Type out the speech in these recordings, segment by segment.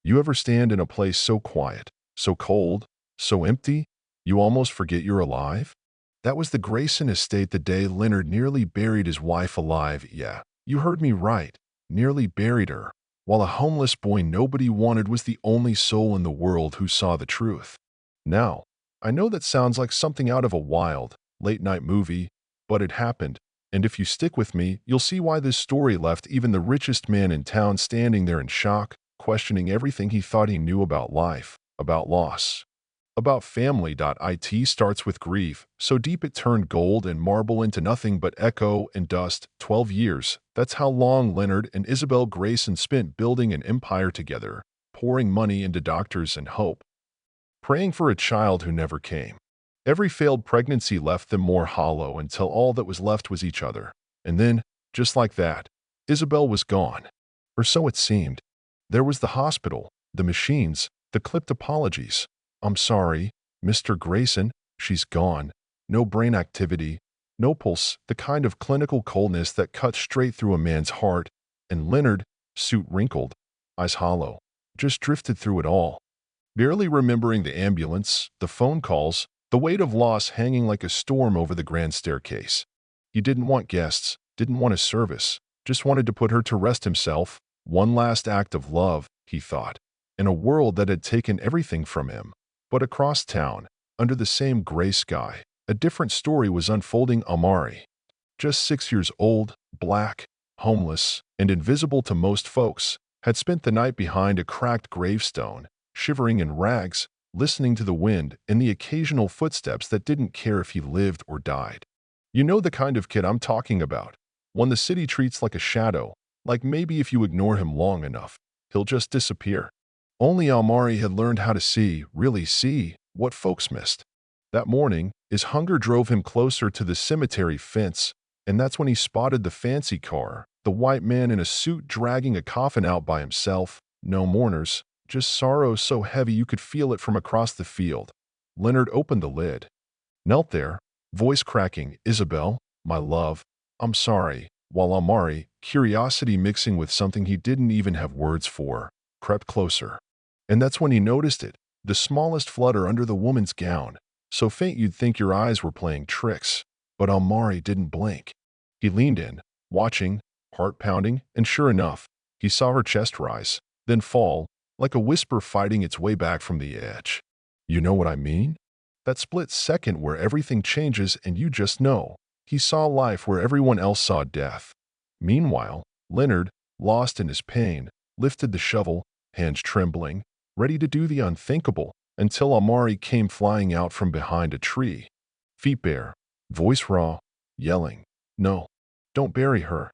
You ever stand in a place so quiet, so cold, so empty, you almost forget you're alive? That was the Grayson estate the day Leonard nearly buried his wife alive. Yeah, you heard me right. Nearly buried her, while a homeless boy nobody wanted was the only soul in the world who saw the truth. Now, I know that sounds like something out of a wild, late-night movie, but it happened, and if you stick with me, you'll see why this story left even the richest man in town standing there in shock, questioning everything he thought he knew about life, about loss, about family. It starts with grief, so deep it turned gold and marble into nothing but echo and dust. 12 years, that's how long Leonard and Isabel Grayson spent building an empire together, pouring money into doctors and hope, praying for a child who never came. Every failed pregnancy left them more hollow until all that was left was each other. And then, just like that, Isabel was gone. Or so it seemed. There was the hospital, the machines, the clipped apologies. "I'm sorry, Mr. Grayson, she's gone." No brain activity, no pulse, the kind of clinical coldness that cuts straight through a man's heart. And Leonard, suit wrinkled, eyes hollow, just drifted through it all, barely remembering the ambulance, the phone calls, the weight of loss hanging like a storm over the grand staircase. He didn't want guests, didn't want a service, just wanted to put her to rest himself. One last act of love, he thought, in a world that had taken everything from him. But across town, under the same gray sky, a different story was unfolding. Amari, just 6 years old, black, homeless, and invisible to most folks, had spent the night behind a cracked gravestone, shivering in rags, listening to the wind and the occasional footsteps that didn't care if he lived or died. You know the kind of kid I'm talking about. One the city treats like a shadow, like maybe if you ignore him long enough, he'll just disappear. Only Amari had learned how to see, really see, what folks missed. That morning, his hunger drove him closer to the cemetery fence, and that's when he spotted the fancy car, the white man in a suit dragging a coffin out by himself. No mourners, just sorrow so heavy you could feel it from across the field. Leonard opened the lid, knelt there, voice cracking, "Isabel, my love, I'm sorry," while Amari, curiosity mixing with something he didn't even have words for, crept closer. And that's when he noticed it, the smallest flutter under the woman's gown, so faint you'd think your eyes were playing tricks. But Amari didn't blink. He leaned in, watching, heart pounding, and sure enough, he saw her chest rise, then fall, like a whisper fighting its way back from the edge. You know what I mean? That split second where everything changes and you just know. He saw life where everyone else saw death. Meanwhile, Leonard, lost in his pain, lifted the shovel, hands trembling, ready to do the unthinkable, until Amari came flying out from behind a tree. Feet bare, voice raw, yelling, "No, don't bury her.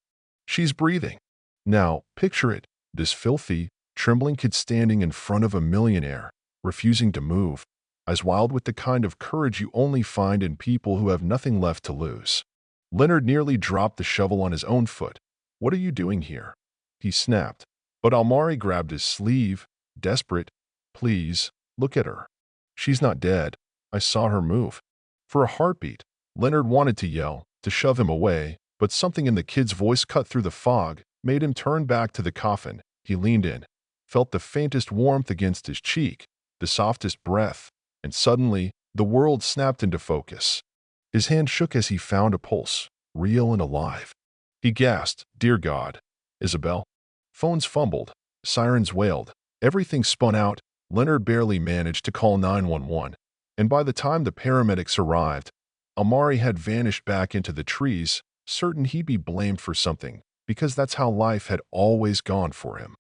She's breathing." Now, picture it, this filthy, trembling kid standing in front of a millionaire, refusing to move, eyes wild with the kind of courage you only find in people who have nothing left to lose. Leonard nearly dropped the shovel on his own foot. "What are you doing here?" he snapped. But Amari grabbed his sleeve, desperate. "Please, look at her. She's not dead. I saw her move." For a heartbeat, Leonard wanted to yell, to shove him away, but something in the kid's voice cut through the fog, made him turn back to the coffin. He leaned in, felt the faintest warmth against his cheek, the softest breath, and suddenly, the world snapped into focus. His hand shook as he found a pulse, real and alive. He gasped, "Dear God, Isabel." Phones fumbled, sirens wailed, everything spun out. Leonard barely managed to call 911, and by the time the paramedics arrived, Amari had vanished back into the trees, certain he'd be blamed for something, because that's how life had always gone for him.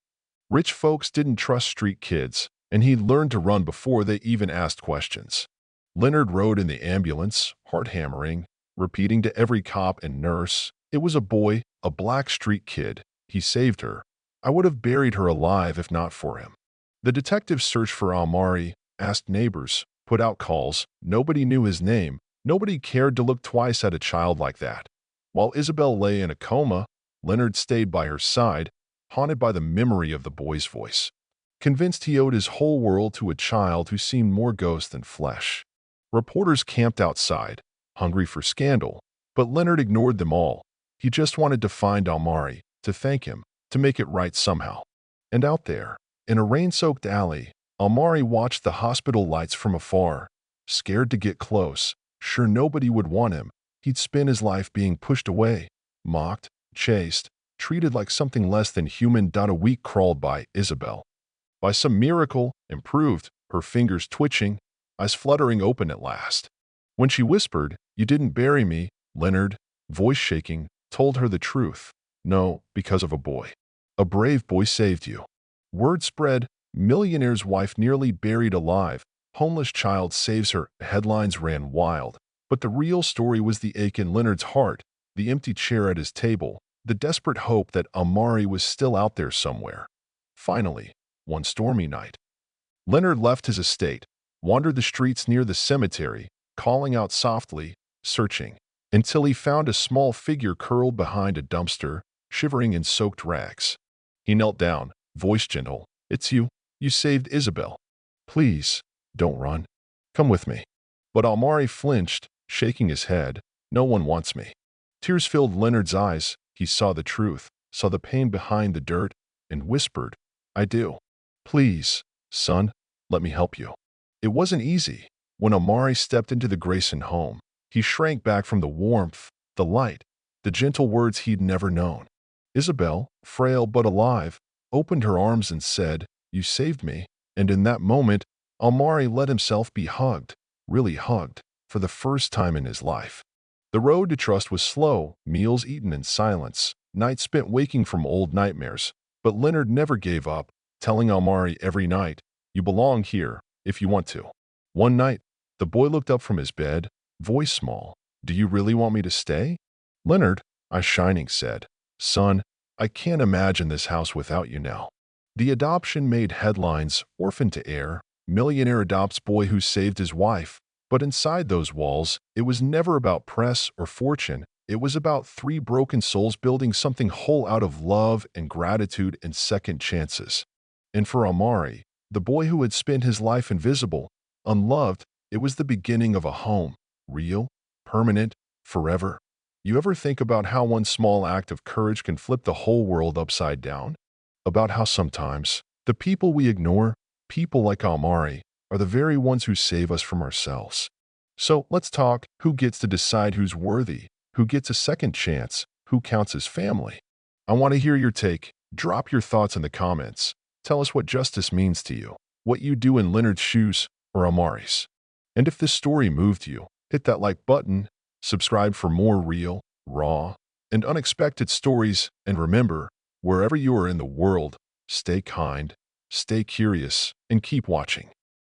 Rich folks didn't trust street kids, and he'd learned to run before they even asked questions. Leonard rode in the ambulance, heart hammering, repeating to every cop and nurse, "It was a boy, a black street kid. He saved her. I would have buried her alive if not for him." The detectives searched for Amari, asked neighbors, put out calls. Nobody knew his name. Nobody cared to look twice at a child like that. While Isabel lay in a coma, Leonard stayed by her side, haunted by the memory of the boy's voice, convinced he owed his whole world to a child who seemed more ghost than flesh. Reporters camped outside, hungry for scandal, but Leonard ignored them all. He just wanted to find Amari, to thank him, to make it right somehow. And out there, In a rain-soaked alley, Amari watched the hospital lights from afar, scared to get close. Sure nobody would want him. He'd spend his life being pushed away, mocked, chased, treated like something less than human. A week crawled by. Isabel, by some miracle, improved, her fingers twitching, eyes fluttering open at last. When she whispered, "You didn't bury me," Leonard, voice shaking, told her the truth. "No, because of a boy. A brave boy saved you." Word spread, millionaire's wife nearly buried alive, homeless child saves her. Headlines ran wild. But the real story was the ache in Leonard's heart, the empty chair at his table, the desperate hope that Amari was still out there somewhere. Finally, one stormy night, Leonard left his estate, wandered the streets near the cemetery, calling out softly, searching, until he found a small figure curled behind a dumpster, shivering in soaked rags. He knelt down, voice gentle. "It's you. You saved Isabel. Please, don't run. Come with me." But Amari flinched, shaking his head. "No one wants me." Tears filled Leonard's eyes. He saw the truth, saw the pain behind the dirt, and whispered, "I do. Please, son, let me help you." It wasn't easy. When Amari stepped into the Grayson home, he shrank back from the warmth, the light, the gentle words he'd never known. Isabel, frail but alive, opened her arms and said, "You saved me." And in that moment, Amari let himself be hugged, really hugged, for the first time in his life. The road to trust was slow, meals eaten in silence, nights spent waking from old nightmares. But Leonard never gave up, telling Amari every night, "You belong here, if you want to." One night, the boy looked up from his bed, voice small. "Do you really want me to stay?" Leonard, eyes shining, said, "Son, I can't imagine this house without you now." The adoption made headlines, orphan to heir, millionaire adopts boy who saved his wife. But inside those walls, it was never about press or fortune. It was about three broken souls building something whole out of love and gratitude and second chances. And for Amari, the boy who had spent his life invisible, unloved, it was the beginning of a home, real, permanent, forever. You ever think about how one small act of courage can flip the whole world upside down? About how sometimes the people we ignore, people like Amari, are the very ones who save us from ourselves. So let's talk. Who gets to decide who's worthy? Who gets a second chance? Who counts as family? I want to hear your take. Drop your thoughts in the comments. Tell us what justice means to you, what you do in Leonard's shoes or Amari's. And if this story moved you, hit that like button, subscribe for more real, raw, and unexpected stories, and remember, wherever you are in the world, stay kind, stay curious, and keep watching.